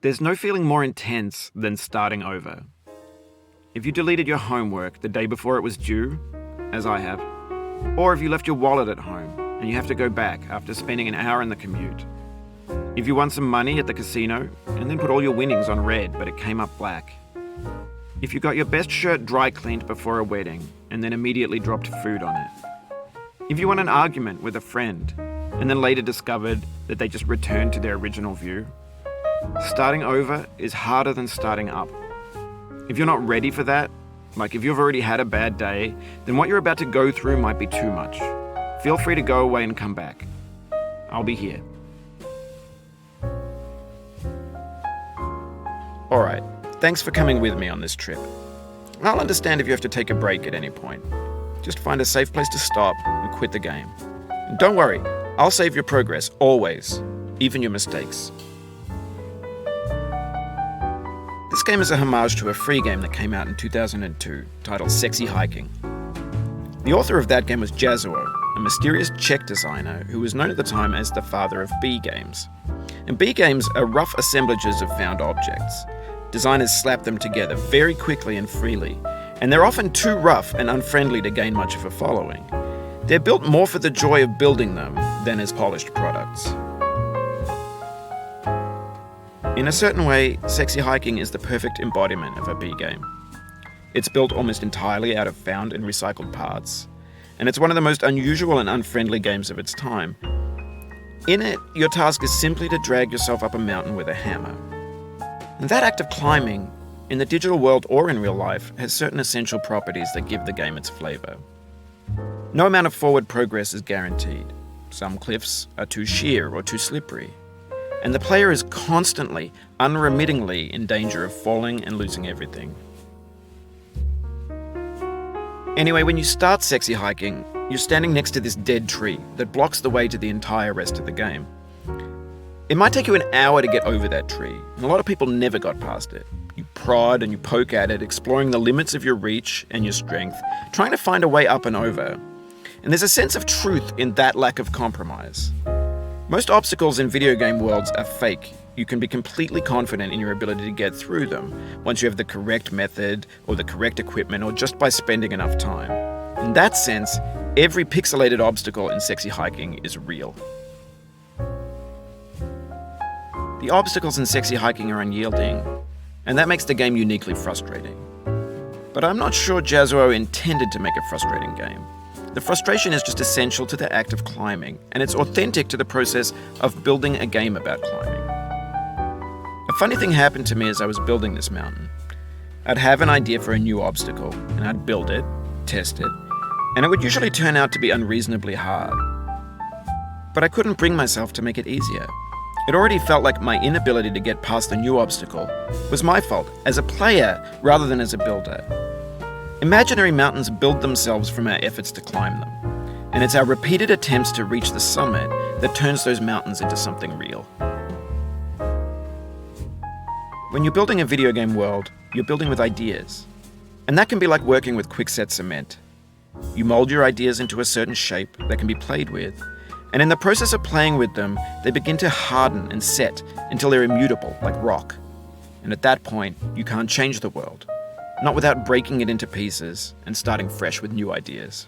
There's no feeling more intense than starting over. If you deleted your homework the day before it was due, as I have, or if you left your wallet at home and you have to go back after spending an hour in the commute. If you won some money at the casino and then put all your winnings on red but it came up black. If you got your best shirt dry cleaned before a wedding and then immediately dropped food on it. If you won an argument with a friend and then later discovered that they just returned to their original view. Starting over is harder than starting up. If you're not ready for that, like if you've already had a bad day, then what you're about to go through might be too much. Feel free to go away and come back. I'll be here. Alright, thanks for coming with me on this trip. I'll understand if you have to take a break at any point. Just find a safe place to stop and quit the game. And don't worry, I'll save your progress, always, even your mistakes. This game is a homage to a free game that came out in 2002, titled Sexy Hiking. The author of that game was Jazzuo, a mysterious Czech designer who was known at the time as the father of B games. And B games are rough assemblages of found objects. Designers slap them together very quickly and freely, and they're often too rough and unfriendly to gain much of a following. They're built more for the joy of building them than as polished products. In a certain way, Sexy Hiking is the perfect embodiment of a B game. It's built almost entirely out of found and recycled parts, and it's one of the most unusual and unfriendly games of its time. In it, your task is simply to drag yourself up a mountain with a hammer. And that act of climbing, in the digital world or in real life, has certain essential properties that give the game its flavor. No amount of forward progress is guaranteed. Some cliffs are too sheer or too slippery. And the player is constantly, unremittingly in danger of falling and losing everything. Anyway, when you start Sexy Hiking, you're standing next to this dead tree that blocks the way to the entire rest of the game. It might take you an hour to get over that tree, and a lot of people never got past it. You prod and you poke at it, exploring the limits of your reach and your strength, trying to find a way up and over. And there's a sense of truth in that lack of compromise. Most obstacles in video game worlds are fake. You can be completely confident in your ability to get through them once you have the correct method or the correct equipment or just by spending enough time. In that sense, every pixelated obstacle in Sexy Hiking is real. The obstacles in Sexy Hiking are unyielding, and that makes the game uniquely frustrating. But I'm not sure Jazzuo intended to make a frustrating game. The frustration is just essential to the act of climbing, and it's authentic to the process of building a game about climbing. A funny thing happened to me as I was building this mountain. I'd have an idea for a new obstacle, and I'd build it, test it, and it would usually turn out to be unreasonably hard. But I couldn't bring myself to make it easier. It already felt like my inability to get past the new obstacle was my fault as a player rather than as a builder. Imaginary mountains build themselves from our efforts to climb them, and it's our repeated attempts to reach the summit that turns those mountains into something real. When you're building a video game world, you're building with ideas, and that can be like working with quickset cement. You mold your ideas into a certain shape that can be played with, and in the process of playing with them, they begin to harden and set until they're immutable, like rock. And at that point, you can't change the world. Not without breaking it into pieces and starting fresh with new ideas.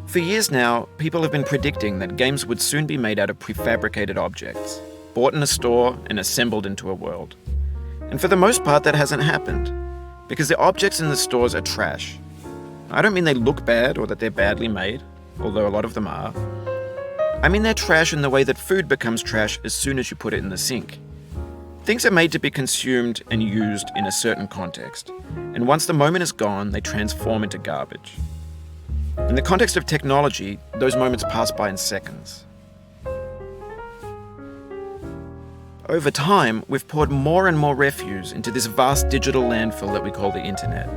For years now, people have been predicting that games would soon be made out of prefabricated objects, bought in a store and assembled into a world. And for the most part, that hasn't happened, because the objects in the stores are trash. I don't mean they look bad or that they're badly made, although a lot of them are. I mean they're trash in the way that food becomes trash as soon as you put it in the sink. Things are made to be consumed and used in a certain context, and once the moment is gone, they transform into garbage. In the context of technology, those moments pass by in seconds. Over time, we've poured more and more refuse into this vast digital landfill that we call the internet.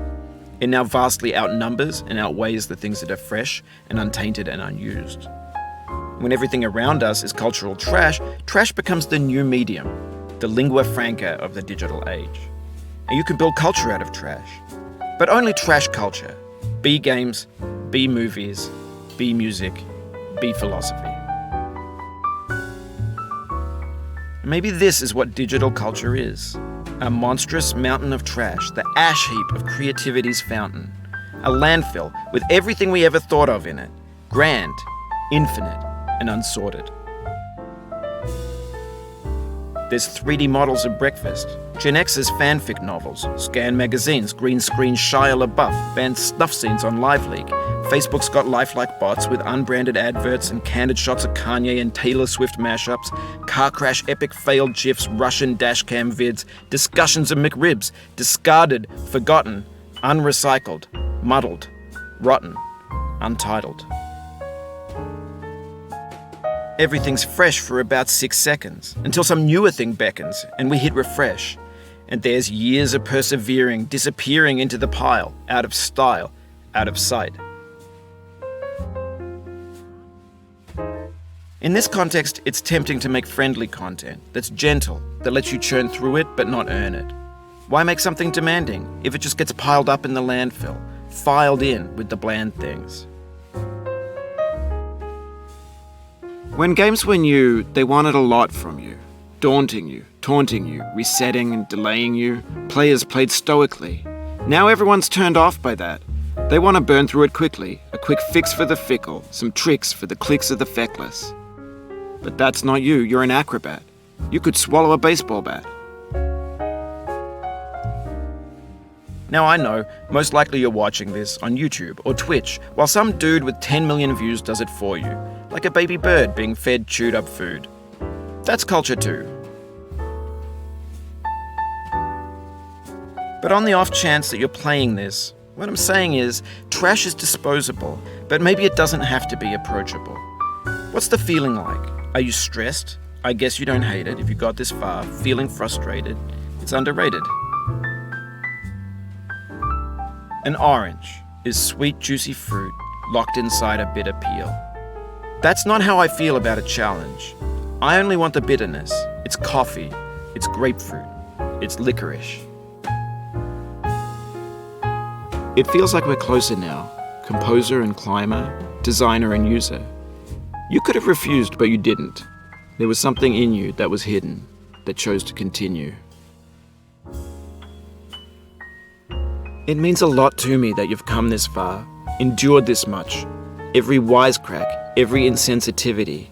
It now vastly outnumbers and outweighs the things that are fresh and untainted and unused. When everything around us is cultural trash, trash becomes the new medium, the lingua franca of the digital age. And you can build culture out of trash, but only trash culture. B games, B movies, B music, B philosophy. Maybe this is what digital culture is. A monstrous mountain of trash, the ash heap of creativity's fountain. A landfill with everything we ever thought of in it. Grand, infinite, and unsorted. There's 3D models of breakfast, Gen X's fanfic novels, scan magazines, green screen Shia LaBeouf, banned snuff scenes on LiveLeak. Facebook's got lifelike bots with unbranded adverts and candid shots of Kanye and Taylor Swift mashups, car crash epic failed GIFs, Russian dashcam vids, discussions of McRibs, discarded, forgotten, unrecycled, muddled, rotten, untitled. Everything's fresh for about 6 seconds, until some newer thing beckons and we hit refresh. And there's years of persevering disappearing into the pile, out of style, out of sight. In this context, it's tempting to make friendly content that's gentle, that lets you churn through it but not earn it. Why make something demanding if it just gets piled up in the landfill, filed in with the bland things? When games were new, they wanted a lot from you. Daunting you, taunting you, resetting and delaying you. Players played stoically. Now everyone's turned off by that. They want to burn through it quickly, a quick fix for the fickle, some tricks for the clicks of the feckless. But that's not you, you're an acrobat. You could swallow a baseball bat. Now I know, most likely you're watching this on YouTube or Twitch, while some dude with 10 million views does it for you, like a baby bird being fed chewed up food. That's culture too. But on the off chance that you're playing this, what I'm saying is, trash is disposable, but maybe it doesn't have to be approachable. What's the feeling like? Are you stressed? I guess you don't hate it if you got this far, feeling frustrated. It's underrated. An orange is sweet, juicy fruit locked inside a bitter peel. That's not how I feel about a challenge. I only want the bitterness. It's coffee, it's grapefruit, it's licorice. It feels like we're closer now, composer and climber, designer and user. You could have refused, but you didn't. There was something in you that was hidden, that chose to continue. It means a lot to me that you've come this far, endured this much. Every wisecrack, every insensitivity,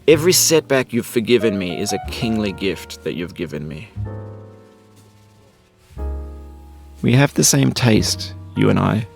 every setback you've forgiven me is a kingly gift that you've given me. We have the same taste, you and I.